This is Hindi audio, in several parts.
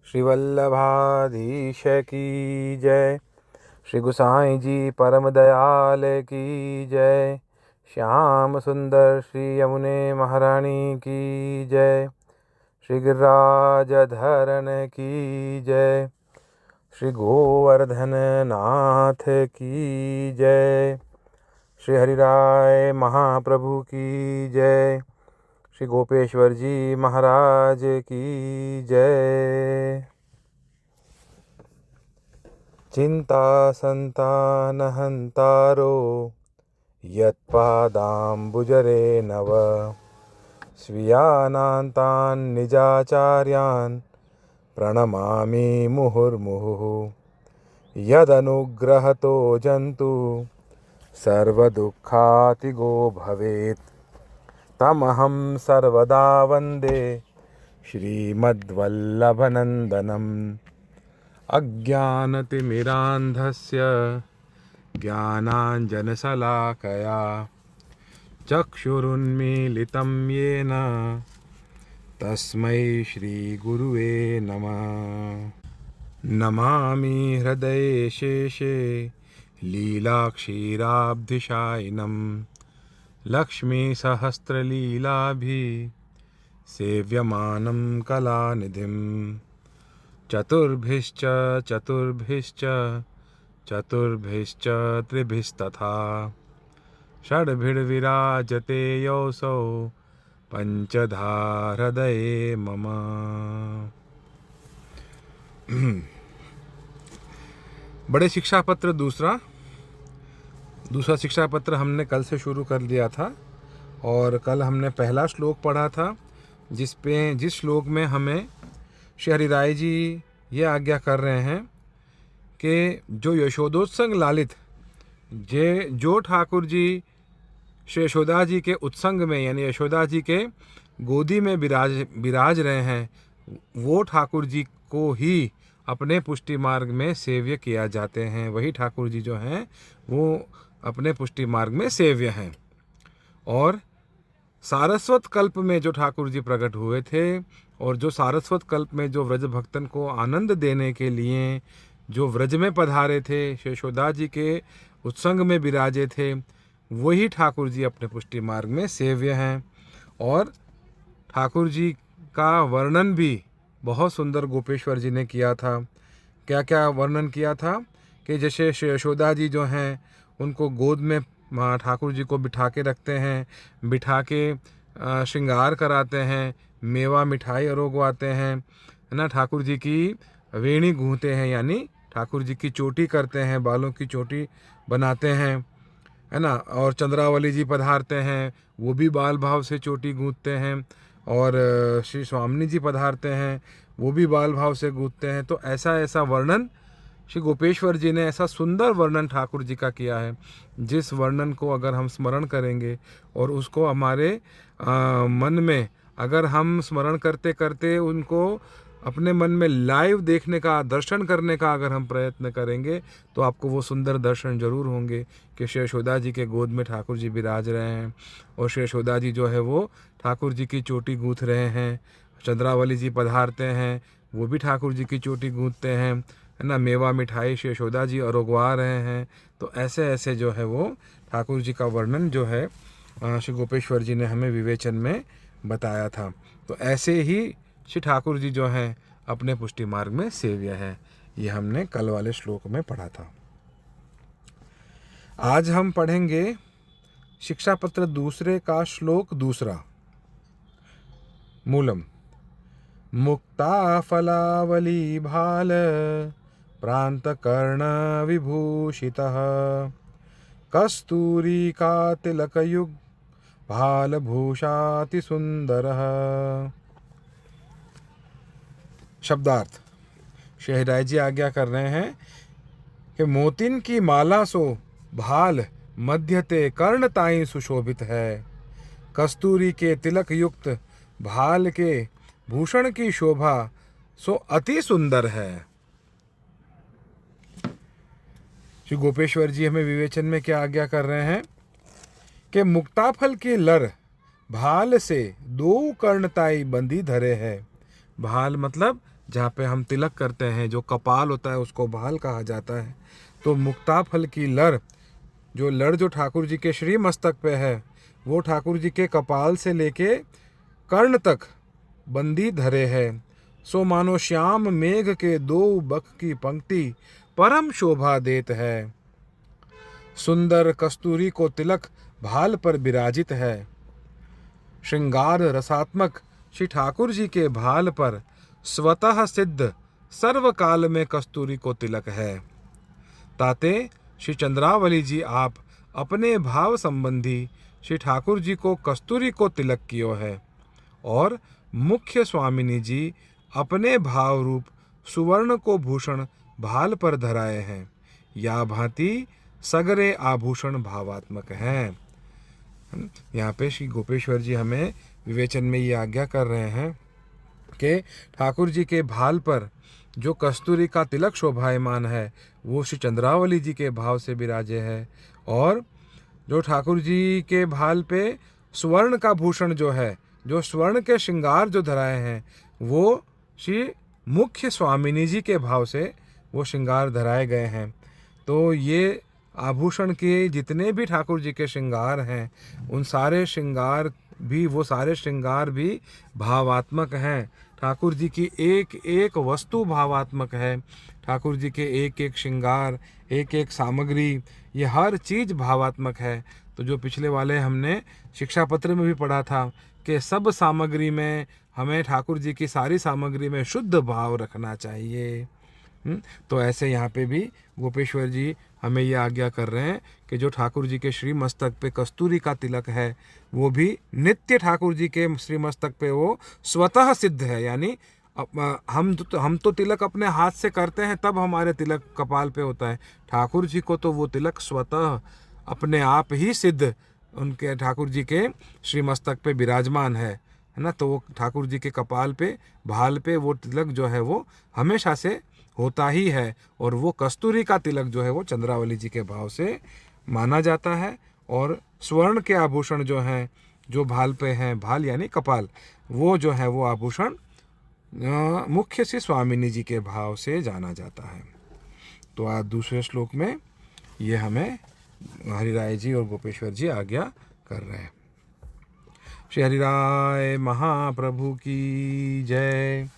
श्री वल्लभाधीश की जय। श्री गुसाई जी परम दयाल की जय। श्याम सुंदर श्री यमुने महारानी की जय। श्री गिरिराज धरण की जय। श्री गोवर्धन नाथ की जय। श्री हरिराय महाप्रभु की जय। श्री गोपेश्वर जी महाराज की जय। चिंता संतान हंतारो यत्पादाम्बुजरे नव स्वीयानान्तान् निजाचार्यान् प्रणमामि मुहुर्मुहुः। यदनुग्रहतो जन्तु सर्वदुःखातिगो भवेत् तमहं सर्वदा वन्दे श्रीमद्वल्लभनन्दनम्। अज्ञानतिमिरान्धस्य ज्ञानाञ्जनशलाकया चक्षुरुन्मीलितं येन तस्मै श्रीगुरुवे नमः। नमामि हृदये शेषे लीलाक्षीराब्धिशायिनं लक्ष्मीसहस्रलीलाभिः सेव्यमानं कलानिधिं। चतुर्भिश्च चतुर्भिश्च चतुर्भिश्च त्रिभिस्तथा षड्भिर्विराजते योऽसौ पंचधा हृदये मम। बड़े शिक्षा पत्र दूसरा शिक्षा पत्र हमने कल से शुरू कर दिया था और कल हमने पहला श्लोक पढ़ा था जिस श्लोक में हमें श्री हरिराय जी ये आज्ञा कर रहे हैं कि जो यशोदोत्संग लालित जो ठाकुर जी श्री यशोदा जी के उत्संग में यानी यशोदा जी के गोदी में विराज रहे हैं वो ठाकुर जी को ही अपने पुष्टि मार्ग में सेव्य किया जाते हैं। वही ठाकुर जी जो हैं वो अपने पुष्टि मार्ग में सेव्य हैं। और सारस्वत कल्प में जो ठाकुर जी प्रकट हुए थे और जो सारस्वत कल्प में जो व्रज भक्तन को आनंद देने के लिए जो व्रज में पधारे थे, यशोदा जी के उत्संग में विराजे थे, वही ठाकुर जी अपने पुष्टि मार्ग में सेव्य हैं। और ठाकुर जी का वर्णन भी बहुत सुंदर गोपेश्वर जी ने किया था। क्या क्या वर्णन किया था कि जैसे यशोदा जी जो हैं उनको गोद में ठाकुर जी को बिठा के रखते हैं, बिठा के श्रृंगार कराते हैं, मेवा मिठाई अरोगवाते हैं, है ना। ठाकुर जी की वेणी गूंथते हैं यानी ठाकुर जी की चोटी करते हैं, बालों की चोटी बनाते हैं, है ना। और चंद्रावली जी पधारते हैं, वो भी बाल भाव से चोटी गूंथते हैं। और श्री स्वामिनी जी पधारते हैं, वो भी बाल भाव से गूंथते हैं। तो ऐसा वर्णन श्री गोपेश्वर जी ने ऐसा सुंदर वर्णन ठाकुर जी का किया है, जिस वर्णन को अगर हम स्मरण करेंगे और उसको हमारे मन में अगर हम स्मरण करते करते उनको अपने मन में लाइव देखने का, दर्शन करने का अगर हम प्रयत्न करेंगे तो आपको वो सुंदर दर्शन जरूर होंगे कि श्री यशोदा जी के गोद में ठाकुर जी विराज रहे हैं और श्री यशोदा जी जो है वो ठाकुर जी की चोटी गूंथ रहे हैं। चंद्रावली जी पधारते हैं, वो भी ठाकुर जी की चोटी गूंथते हैं, है ना। मेवा मिठाई श्री यशोदा जी अरोगवा रहे हैं। तो ऐसे जो है वो ठाकुर जी का वर्णन जो है श्री गोपेश्वर जी ने हमें विवेचन में बताया था। तो ऐसे ही श्री ठाकुर जी जो हैं अपने पुष्टि मार्ग में सेव्य हैं। ये हमने कल वाले श्लोक में पढ़ा था। आज हम पढ़ेंगे शिक्षा पत्र दूसरे का श्लोक दूसरा। मूलम मुक्ता फलावली भाल प्रांत कर्ण विभूषितः कस्तूरी का तिलकयुग भाल भूषाति सुंदरः। शब्दार्थ श्री हरिराय जी आज्ञा कर रहे हैं कि मोतिन की माला सो भाल मध्यते कर्ण ताई सुशोभित है, कस्तूरी के तिलक युक्त भाल के भूषण की शोभा सो अति सुंदर है। श्री गोपेश्वर जी हमें विवेचन में क्या आज्ञा कर रहे हैं कि मुक्ताफल की लर भाल से दो कर्णताई बंदी धरे है। भाल मतलब जहाँ पे हम तिलक करते हैं, जो कपाल होता है उसको भाल कहा जाता है। तो मुक्ताफल की लड़, जो लड़ जो ठाकुर जी के श्री मस्तक पे है, वो ठाकुर जी के कपाल से लेके कर्ण तक बंदी धरे है। सो मानो श्याम मेघ के दो बख की पंक्ति परम शोभा देत है। सुंदर कस्तूरी को तिलक भाल पर विराजित है। श्रृंगार रसात्मक श्री ठाकुर जी के भाल पर स्वतः सिद्ध सर्वकाल में कस्तूरी को तिलक है। ताते श्री चंद्रावली जी आप अपने भाव संबंधी श्री ठाकुर जी को कस्तूरी को तिलक कियो है, और मुख्य स्वामिनी जी अपने भाव रूप सुवर्ण को भूषण भाल पर धराए हैं। या भांति सगरे आभूषण भावात्मक हैं। यहाँ पे श्री गोपेश्वर जी हमें विवेचन में ये आज्ञा कर रहे हैं कि ठाकुर जी के भाल पर जो कस्तूरी का तिलक शोभायमान है वो श्री चंद्रावली जी के भाव से विराजे है, और जो ठाकुर जी के भाल पे स्वर्ण का भूषण जो है, जो स्वर्ण के श्रृंगार जो धराए हैं, वो श्री मुख्य स्वामिनी जी के भाव से वो श्रृंगार धराए गए हैं। तो ये आभूषण के जितने भी ठाकुर जी के श्रृंगार हैं, उन सारे श्रृंगार भी, वो सारे श्रृंगार भी भावात्मक हैं। ठाकुर जी की एक एक वस्तु भावात्मक है। ठाकुर जी के एक एक श्रृंगार, एक एक सामग्री, ये हर चीज़ भावात्मक है। तो जो पिछले वाले हमने शिक्षा पत्र में भी पढ़ा था कि सब सामग्री में हमें ठाकुर जी की सारी सामग्री में शुद्ध भाव रखना चाहिए। तो ऐसे यहाँ पे भी गोपेश्वर जी हमें ये आज्ञा कर रहे हैं कि जो ठाकुर जी के श्री मस्तक पे कस्तूरी का तिलक है, वो भी नित्य ठाकुर जी के श्री मस्तक पे वो स्वतः सिद्ध है। यानी हम तो तिलक अपने हाथ से करते हैं, तब हमारे तिलक कपाल पे होता है। ठाकुर जी को तो वो तिलक स्वतः अपने आप ही सिद्ध उनके ठाकुर जी के श्री मस्तक पे विराजमान है ना। तो वो ठाकुर जी के कपाल पे, भाल पे वो तिलक जो है वो हमेशा से होता ही है, और वो कस्तूरी का तिलक जो है वो चंद्रावली जी के भाव से माना जाता है। और स्वर्ण के आभूषण जो हैं, जो भाल पे हैं, भाल यानी कपाल, वो जो है वो आभूषण मुख्य से स्वामिनी जी के भाव से जाना जाता है। तो आज दूसरे श्लोक में ये हमें हरिराय जी और गोपेश्वर जी आज्ञा कर रहे हैं। श्री हरिराय महाप्रभु की जय।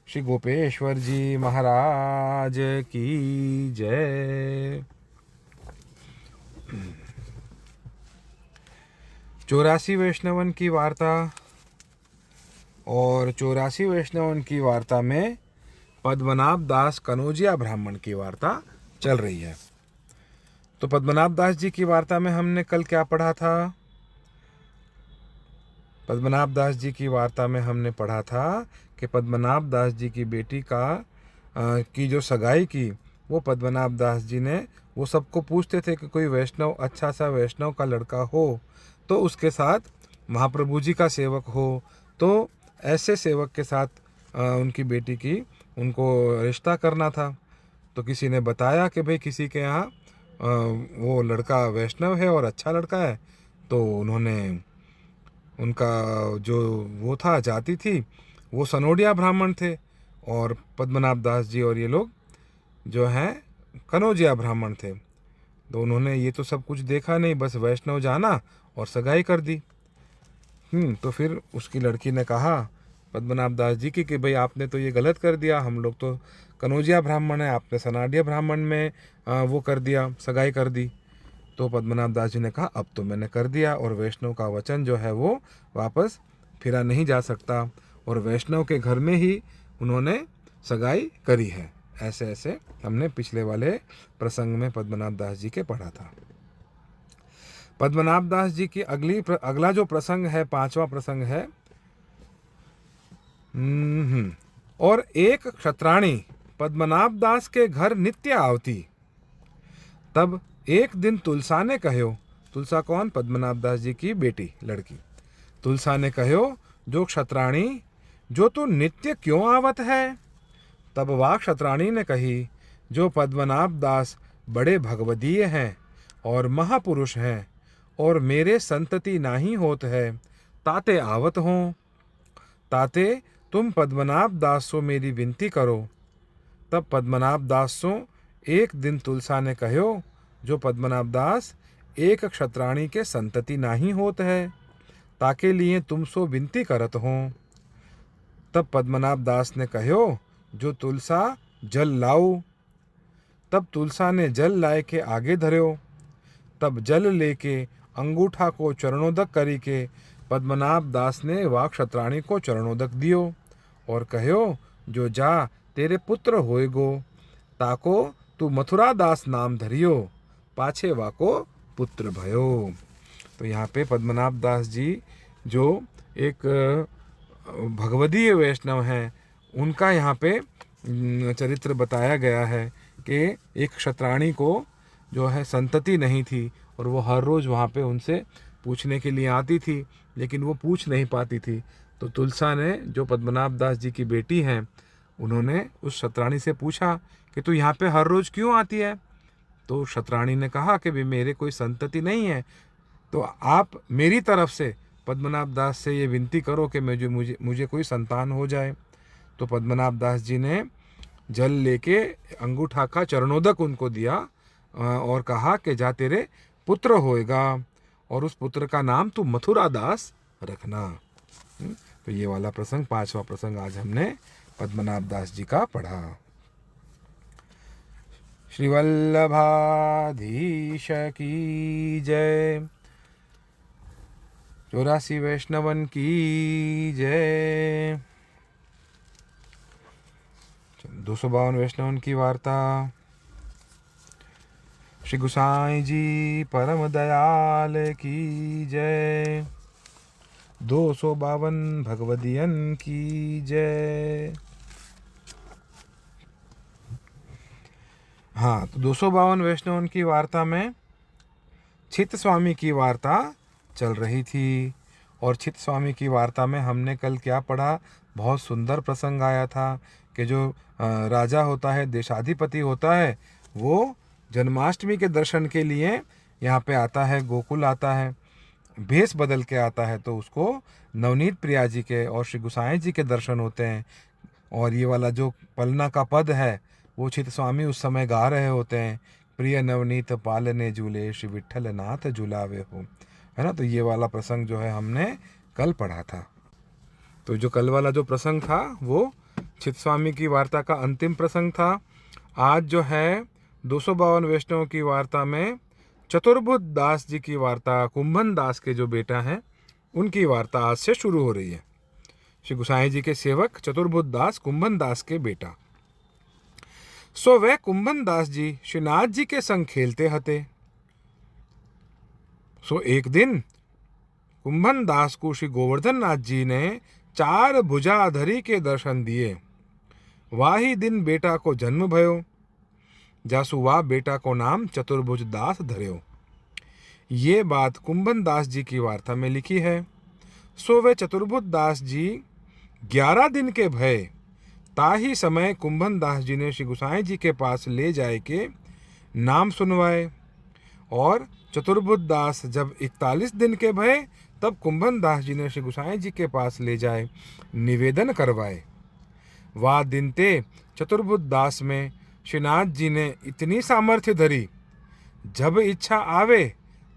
श्री गोपेश्वर जी महाराज की जय। 84 वैष्णवन की वार्ता, और 84 वैष्णवन की वार्ता में पद्मनाभ दास कनौजिया ब्राह्मण की वार्ता चल रही है। तो पद्मनाभ दास जी की वार्ता में हमने कल क्या पढ़ा था? पद्मनाभ दास जी की वार्ता में हमने पढ़ा था कि पद्मनाभ दास जी की बेटी की जो सगाई की, वो पद्मनाभ दास जी ने, वो सबको पूछते थे कि कोई वैष्णव, अच्छा सा वैष्णव का लड़का हो तो उसके साथ महाप्रभु जी का सेवक हो, तो ऐसे सेवक के साथ उनकी बेटी की उनको रिश्ता करना था। तो किसी ने बताया कि भाई किसी के यहाँ वो लड़का वैष्णव है और अच्छा लड़का है। तो उन्होंने, उनका जो वो था, जाति थी, वो सनोडिया ब्राह्मण थे, और पद्मनाभ दास जी और ये लोग जो हैं कनौजिया ब्राह्मण थे। तो उन्होंने ये तो सब कुछ देखा नहीं, बस वैष्णव जाना और सगाई कर दी। तो फिर उसकी लड़की ने कहा पद्मनाभ दास जी की कि भाई आपने तो ये गलत कर दिया, हम लोग तो कनौजिया ब्राह्मण है, आपने सनाडिया ब्राह्मण में वो कर दिया, सगाई कर दी। तो पद्मनाभ दास जी ने कहा अब तो मैंने कर दिया, और वैष्णव का वचन जो है वो वापस फिरा नहीं जा सकता, और वैष्णव के घर में ही उन्होंने सगाई करी है। ऐसे ऐसे हमने पिछले वाले प्रसंग में पद्मनाभ दास जी के पढ़ा था। पद्मनाभ दास जी की अगला जो प्रसंग है, 5वां प्रसंग है। और एक क्षत्राणी पद्मनाभ दास के घर नित्य आवती। तब एक दिन तुलसा ने कहो, तुलसा कौन? पद्मनाभ दास जी की बेटी, लड़की। तुलसा ने कहो, जो क्षत्राणी, जो तू नित्य क्यों आवत है? तब वह क्षत्राणी ने कही, जो पद्मनाभ दास बड़े भगवदीय हैं और महापुरुष हैं, और मेरे संतति नाही होत है, ताते आवत हों। ताते तुम पद्मनाभ दास सो मेरी विनती करो। तब पद्मनाभ दास सो एक दिन तुलसा ने कहो, जो पद्मनाभ दास एक क्षत्राणी के संतति नाही होत है, ताके लिए तुम सो विनती करत हो। तब पद्मनाभ दास ने कहो, जो तुलसा जल लाओ। तब तुलसा ने जल लाए के आगे धर्यो। तब जल लेके अंगूठा को चरणोदक करी के पद्मनाभ दास ने वा क्षत्राणी को चरणोदक दियो और कहो, जो जा तेरे पुत्र होएगो, ताको तू मथुरा दास नाम धरियो, पाछे वाको पुत्र भयो। तो यहाँ पे पद्मनाभ दास जी जो एक भगवदीय वैष्णव हैं, उनका यहाँ पे चरित्र बताया गया है कि एक क्षत्राणी को जो है संतति नहीं थी और वो हर रोज़ वहाँ पे उनसे पूछने के लिए आती थी, लेकिन वो पूछ नहीं पाती थी। तो तुलसा ने, जो पद्मनाभ दास जी की बेटी हैं, उन्होंने उस क्षत्राणी से पूछा कि तू यहाँ पे हर रोज़ क्यों आती है। तो क्षत्राणी ने कहा कि भाई मेरे कोई संतति नहीं है, तो आप मेरी तरफ से पद्मनाभ दास से ये विनती करो कि मुझे कोई संतान हो जाए। तो पद्मनाभ दास जी ने जल लेके अंगूठा का चरणोदक उनको दिया और कहा कि जा तेरे पुत्र होएगा और उस पुत्र का नाम तू मथुरा दास रखना। तो ये वाला प्रसंग, 5वां प्रसंग आज हमने पद्मनाभ दास जी का पढ़ा। श्री वल्लभाधीश की जय। 84 वैष्णवन की जय। 252 वैष्णवन की वार्ता। श्री गुसाई जी परम दयाल की जय। 252 भगवदियन की जय। हाँ, तो 252 वैष्णवन की वार्ता में चित्त स्वामी की वार्ता चल रही थी और चित्त स्वामी की वार्ता में हमने कल क्या पढ़ा, बहुत सुंदर प्रसंग आया था कि जो राजा होता है, देशाधिपति होता है, वो जन्माष्टमी के दर्शन के लिए यहाँ पे आता है, गोकुल आता है, भेष बदल के आता है, तो उसको नवनीत प्रिया जी के और श्री गुसाई जी के दर्शन होते हैं। और ये वाला जो पलना का पद है वो चित्त स्वामी उस समय गा रहे होते हैं, प्रिय नवनीत पालने झूले श्री विठ्ठल नाथ झुलावे हो, है ना। तो ये वाला प्रसंग जो है हमने कल पढ़ा था। तो जो कल वाला जो प्रसंग था वो चित्त स्वामी की वार्ता का अंतिम प्रसंग था। आज जो है 252 वैष्णव की वार्ता में चतुर्भुज दास जी की वार्ता, कुंभन दास के जो बेटा हैं उनकी वार्ता आज से शुरू हो रही है। श्री गुसाई जी के सेवक चतुर्भुज दास कुंभन दास के बेटा। सो वह कुंभन दास जी श्रीनाथ जी के संग खेलते हते। सो एक दिन कुंभन दास को श्री गोवर्धन नाथ जी ने 4 भुजाधरी के दर्शन दिए। वाही दिन बेटा को जन्म भयो, जासु वा बेटा को नाम चतुर्भुज दास धर्यो। ये बात कुंभन दास जी की वार्ता में लिखी है। सो वे चतुर्भुज दास जी 11 दिन के भय, ताही समय कुंभन दास जी ने श्री गुसाई जी के पास ले जाए के नाम सुनवाए। और चतुर्भुज दास जब 41 दिन के भय, तब कुंभन दास जी ने श्री गुसाई जी के पास ले जाए निवेदन करवाए। वा दिन ते चतुर्भुज दास में श्रीनाथ जी ने इतनी सामर्थ्य धरी, जब इच्छा आवे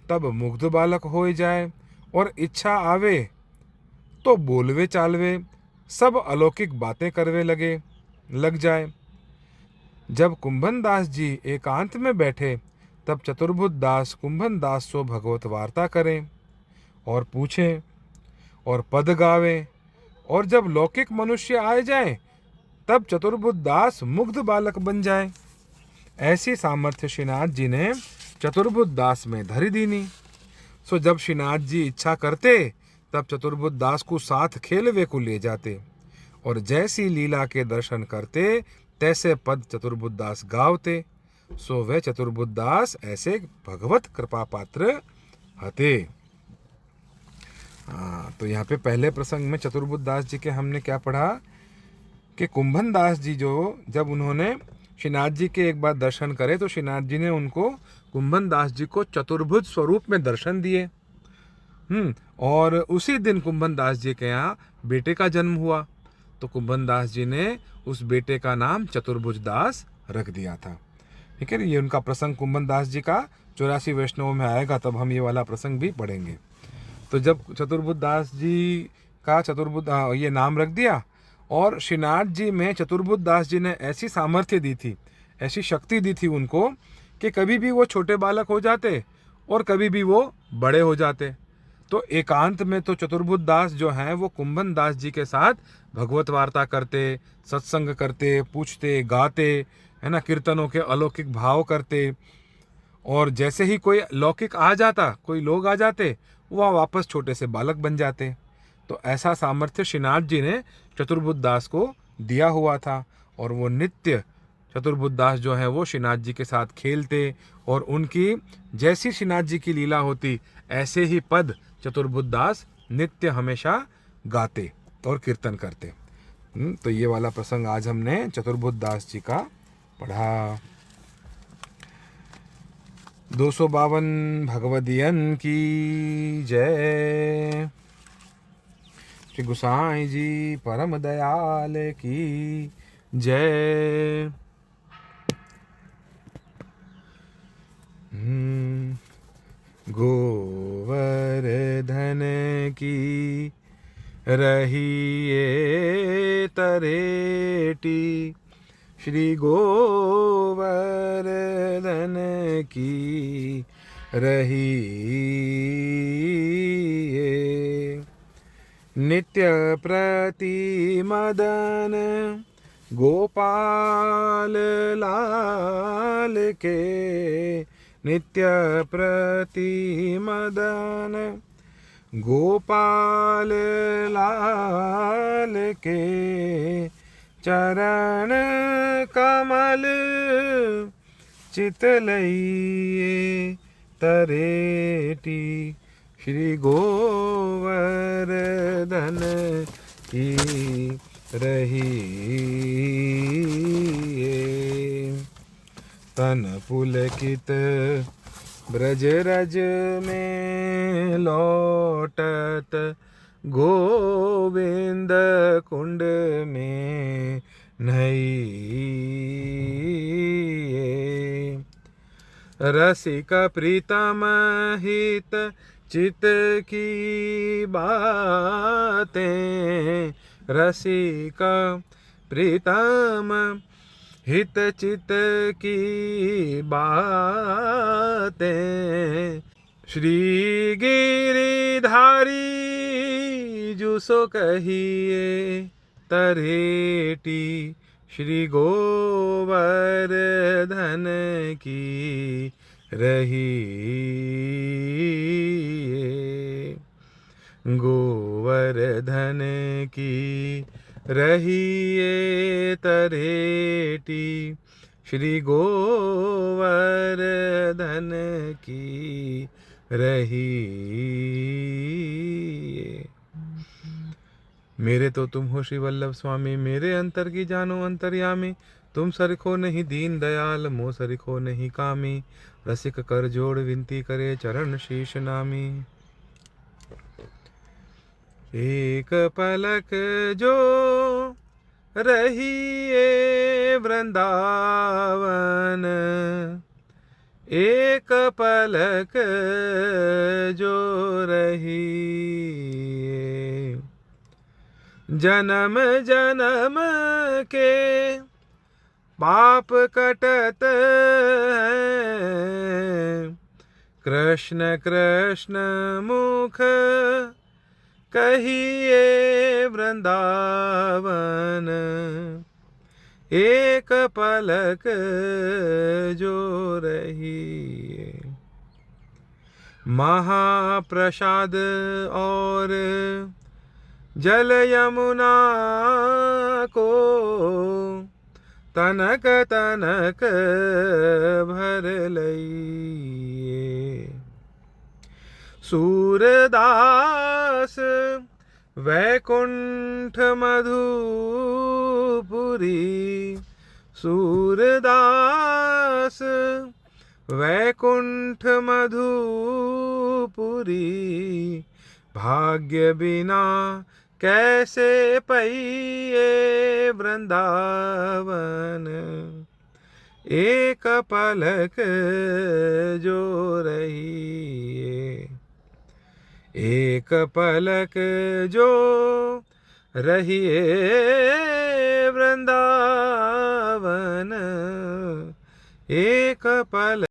तब मुग्ध बालक हो जाए और इच्छा आवे तो बोलवे चालवे सब अलौकिक बातें करवे लग जाए। जब कुंभन दास जी एकांत में बैठे, तब चतुर्भुज दास कुंभन दास सो भगवत वार्ता करें और पूछें और पद गावें, और जब लौकिक मनुष्य आए जाएं, तब चतुर्भुज दास मुग्ध बालक बन जाए। ऐसी सामर्थ्य श्रीनाथ जी ने चतुर्भुज दास में धरी दीनी। सो जब श्रीनाथ जी इच्छा करते, तब चतुर्भुज दास को साथ खेलवे को ले जाते और जैसी लीला के दर्शन करते, तैसे पद चतुर्भुज दास गावते। सो वे चतुर्भुज दास ऐसे भगवत कृपा पात्र हते। तो यहाँ पे पहले प्रसंग में चतुर्भुज दास जी के हमने क्या पढ़ा कि कुंभन दास जी जो जब उन्होंने श्रीनाथ जी के एक बार दर्शन करे, तो श्रीनाथ जी ने उनको कुंभन दास जी को चतुर्भुज स्वरूप में दर्शन दिए। और उसी दिन कुंभन दास जी के यहाँ बेटे का जन्म हुआ। तो कुंभन दास जी ने उस बेटे का नाम चतुर्भुज दास रख दिया था। ठीक है, ये उनका प्रसंग कुंभन दास जी का 84 वैष्णवों में आएगा, तब हम ये वाला प्रसंग भी पढ़ेंगे। तो जब चतुर्भुज दास जी का ये नाम रख दिया, और श्रीनाथ जी में चतुर्भुज दास जी ने ऐसी सामर्थ्य दी थी, ऐसी शक्ति दी थी उनको, कि कभी भी वो छोटे बालक हो जाते और कभी भी वो बड़े हो जाते। तो एकांत में तो चतुर्भुज दास जो हैं वो कुंभन दास जी के साथ भगवत वार्ता करते, सत्संग करते, पूछते, गाते, है ना, कीर्तनों के अलौकिक भाव करते। और जैसे ही कोई लौकिक आ जाता, कोई लोग आ जाते, वह वापस छोटे से बालक बन जाते। तो ऐसा सामर्थ्य श्रीनाथ जी ने चतुर्भुज दास को दिया हुआ था। और वो नित्य चतुर्भुज दास जो है वो श्रीनाथ जी के साथ खेलते, और उनकी जैसी श्रीनाथ जी की लीला होती ऐसे ही पद चतुर्भुज दास नित्य हमेशा गाते और कीर्तन करते। तो ये वाला प्रसंग आज हमने चतुर्भुज दास जी का पढ़ा। 252 भगवदियन की जय। श्री गुसाई जी परम दयाल की जय। गोवर्धन की रहिए तरेटी, श्री गोवर्धन की रहिए। नित्य प्रति मदन गोपाल लाल के, नित्य प्रति मदन गोपाल लाल के, चरण कमल चितलइए तरेटी, श्री गोवर्धन की रहिए। तन पुलकित ब्रज रज में लौटत, गोविंद कुंड में नहिए। रसिक प्रीतम हित चित की बातें, रसिक प्रीतम हित चित की बातें, श्री गिरिधारी जुसो कहिए तरेटी, श्री गोवर्धन की रहिए। गोवर्धन की रहिए तरेटी, श्री गोवर्धन की रहिए। मेरे तो तुम हो श्री वल्लभ स्वामी, मेरे अंतर की जानो अंतर्यामी, तुम सरिखो नहीं दीन दयाल, मो सरिखो नहीं कामी, रसिक कर जोड़ विनती करे चरण शीश नामी। एक पलक जो रहिए वृंदावन, एक पलक जो रहिए, जन्म जन्म के पाप कटत हैं, कृष्ण कृष्ण मुख कहिए वृंदावन, एक पलक जो रहिए। महाप्रसाद और जल यमुना को, तनक तनक भर लइए। सूरदास वैकुंठ मधुपुरी, सूरदास वैकुंठ मधुपुरी, भाग्य बिना कैसे पइए वृंदावन, एक पलक जो रहिए, एक पलक जो रहिए वृंदावन, एक पलक